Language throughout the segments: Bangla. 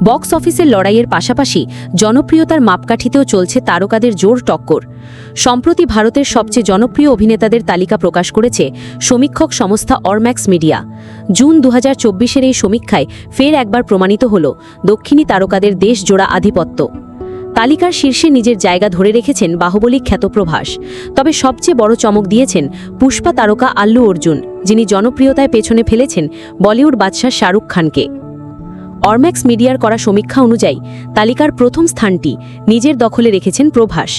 বক্স অফিসের লড়াইয়ের পাশাপাশি জনপ্রিয়তার মাপকাঠিতেও চলছে তারকাদের জোর টক্কর। সম্প্রতি ভারতের সবচেয়ে জনপ্রিয় অভিনেতাদের তালিকা প্রকাশ করেছে সমীক্ষক সংস্থা অরম্যাক্স মিডিয়া। জুন 2024-এর এই সমীক্ষায় ফের একবার প্রমাণিত হল দক্ষিণী তারকাদের দেশজোড়া আধিপত্য। তালিকার শীর্ষে নিজের জায়গা ধরে রেখেছেন বাহুবলী খ্যাত প্রভাস। তবে সবচেয়ে বড় চমক দিয়েছেন পুষ্পা তারকা আল্লু অর্জুন, যিনি জনপ্রিয়তায় পেছনে ফেলেছেন বলিউড বাদশাহ শাহরুখ খানকে। অরম্যাক্স মিডিয়ার করা সমীক্ষা অনুযায়ী তালিকার প্রথম স্থানটি নিজের দখলে রেখেছেন প্রভাস।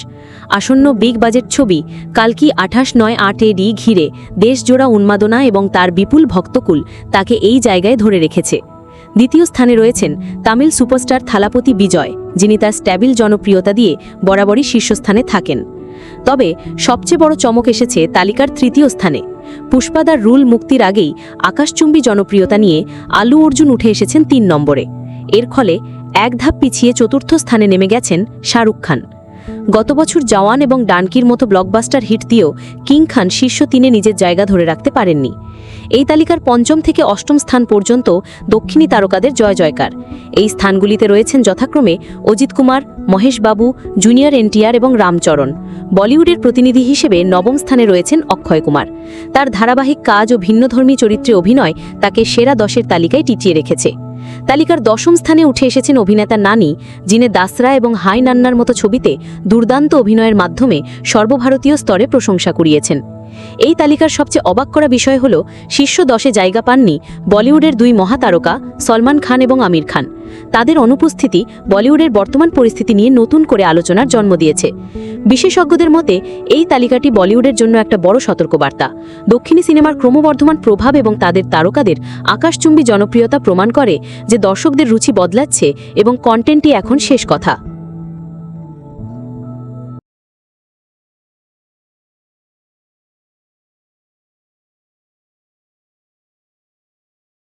আসন্ন বিগ বাজেট ছবি কালকি 28/9/8 ঘিরে দেশজোড়া উন্মাদনা এবং তার বিপুল ভক্তকুল তাকে এই জায়গায় ধরে রেখেছে। দ্বিতীয় স্থানে রয়েছেন তামিল সুপারস্টার থালাপতি বিজয়, যিনি তার স্ট্যাবিল জনপ্রিয়তা দিয়ে বরাবরই শীর্ষস্থানে থাকেন। তবে সবচেয়ে বড় চমক এসেছে তালিকার তৃতীয় স্থানে। পুষ্পাদার রুল মুক্তির আগেই আকাশচুম্বী জনপ্রিয়তা নিয়ে আল্লু অর্জুন উঠে এসেছেন 3 নম্বরে। এর ফলে এক ধাপ পিছিয়ে চতুর্থ স্থানে নেমে গেছেন শাহরুখ খান। গত বছর জওয়ান এবং ডানকির মতো ব্লকবাস্টার হিট দিয়েও কিং খান শীর্ষ 3-এ নিজের জায়গা ধরে রাখতে পারেননি। এই তালিকার 5ম থেকে 8ম স্থান পর্যন্ত দক্ষিণী তারকাদের জয় জয়কার। এই স্থানগুলিতে রয়েছেন যথাক্রমে অজিত কুমার, মহেশ বাবু, জুনিয়র এনটিআর এবং রামচরণ। বলিউডের প্রতিনিধি হিসেবে 9ম স্থানে রয়েছেন অক্ষয় কুমার। তার ধারাবাহিক কাজ ও ভিন্নধর্মী চরিত্রে অভিনয় তাকে সেরা 10-এর তালিকায় টিকিয়ে রেখেছে। তালিকার 10ম স্থানে উঠে এসেছেন অভিনেতা নানি, যিনি দাসরা এবং হাই নান্নার মতো ছবিতে দুর্দান্ত অভিনয়ের মাধ্যমে সর্বভারতীয় স্তরে প্রশংসা কুড়িয়েছেন। এই তালিকার সবচেয়ে অবাক করা বিষয় হল শীর্ষ 10-এ জায়গা পাননি বলিউডের 2 মহাতারকা সলমান খান এবং আমির খান। তাদের অনুপস্থিতি বলিউডের বর্তমান পরিস্থিতি নিয়ে নতুন করে আলোচনার জন্ম দিয়েছে। বিশেষজ্ঞদের মতে এই তালিকাটি বলিউডের জন্য একটা বড় সতর্কবার্তা। দক্ষিণী সিনেমার ক্রমবর্ধমান প্রভাব এবং তাদের তারকাদের আকাশচুম্বী জনপ্রিয়তা প্রমাণ করে যে দর্শকদের রুচি বদলাচ্ছে এবং কন্টেন্টই এখন শেষ কথা।